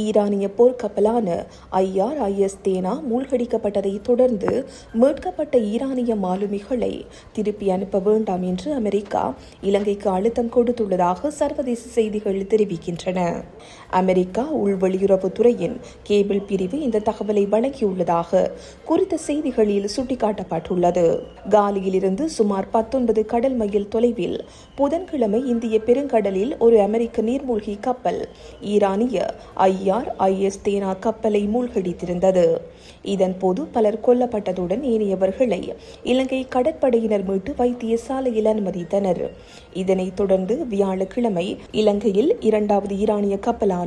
ஈரானிய போர்க்கப்பலான IRIS தேனா மூழ்கடிக்கப்பட்டதை தொடர்ந்து மீட்கப்பட்ட ஈரானிய மாலுமிகளை திருப்பி அனுப்ப வேண்டாம் என்று அமெரிக்கா இலங்கைக்கு அழுத்தம் கொடுத்துள்ளதாக சர்வதேச செய்திகள் தெரிவிக்கின்றன. அமெரிக்கா உள்வெளியுறவுத்துறையின் கேபிள் பிரிவு இந்த தகவலை வழங்கியுள்ளதாக குறித்த செய்திகளில் சுட்டிக்காட்டப்பட்டுள்ளது. காலியிலிருந்து சுமார் 19 கடல் மைல் தொலைவில் புதன்கிழமை இந்திய பெருங்கடலில் ஒரு அமெரிக்க நீர்மூழ்கி கப்பல் ஈரானிய IRIS தேனா கப்பலை மூழ்கடித்திருந்தது. இதன்போது பலர் கொல்லப்பட்டதுடன் ஏனையவர்களை இலங்கை கடற்படையினர் மீட்டு வைத்தியசாலையில் அனுமதித்தனர். இதனைத் தொடர்ந்து வியாழக்கிழமை இலங்கையில் இரண்டாவது ஈரானிய கப்பலான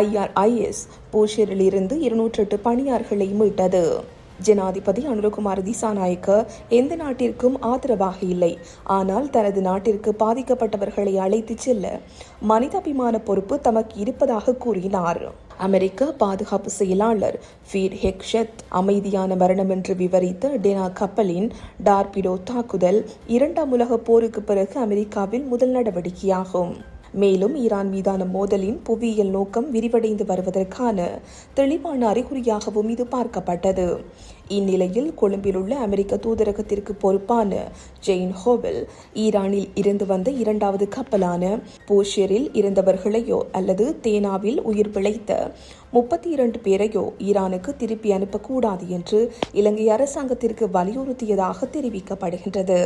IRIS பூஷரிலிருந்து 208 பணியாளர்களை மீட்டது. ஜனாதிபதி அனுரகுமார திசாநாயக்க எந்த நாட்டிற்கும் ஆதரவாக இல்லை, ஆனால் தனது நாட்டிற்கு பாதிக்கப்பட்டவர்களை அழைத்துச் செல்ல மனிதாபிமான பொறுப்பு தமக்கு இருப்பதாக கூறினார். அமெரிக்க பாதுகாப்பு செயலாளர் ஃபீட் ஹெக்ஷெத் அமைதியான மரணம் என்று விவரித்த டெனா கப்பலின் டார்பிடோ தாக்குதல் 2ஆம் உலகப் போருக்கு பிறகு அமெரிக்காவில் முதல் நடவடிக்கையாகும். மேலும் ஈரான் மீதான மோதலின் புவியியல் நோக்கம் விரிவடைந்து வருவதற்கான தெளிவான அறிகுறியாகவும் இது பார்க்கப்பட்டது. இந்நிலையில் கொழும்பில் உள்ள அமெரிக்க தூதரகத்திற்கு பொறுப்பான ஜெயின் ஹோவெல் ஈரானில் இருந்து வந்த இரண்டாவது கப்பலான பூஷரில் இருந்தவர்களையோ அல்லது தேனாவில் உயிர் பிழைத்த 32 பேரையோ ஈரானுக்கு திருப்பி அனுப்பக்கூடாது என்று இலங்கை அரசாங்கத்திற்கு வலியுறுத்தியதாக தெரிவிக்கப்படுகின்றது.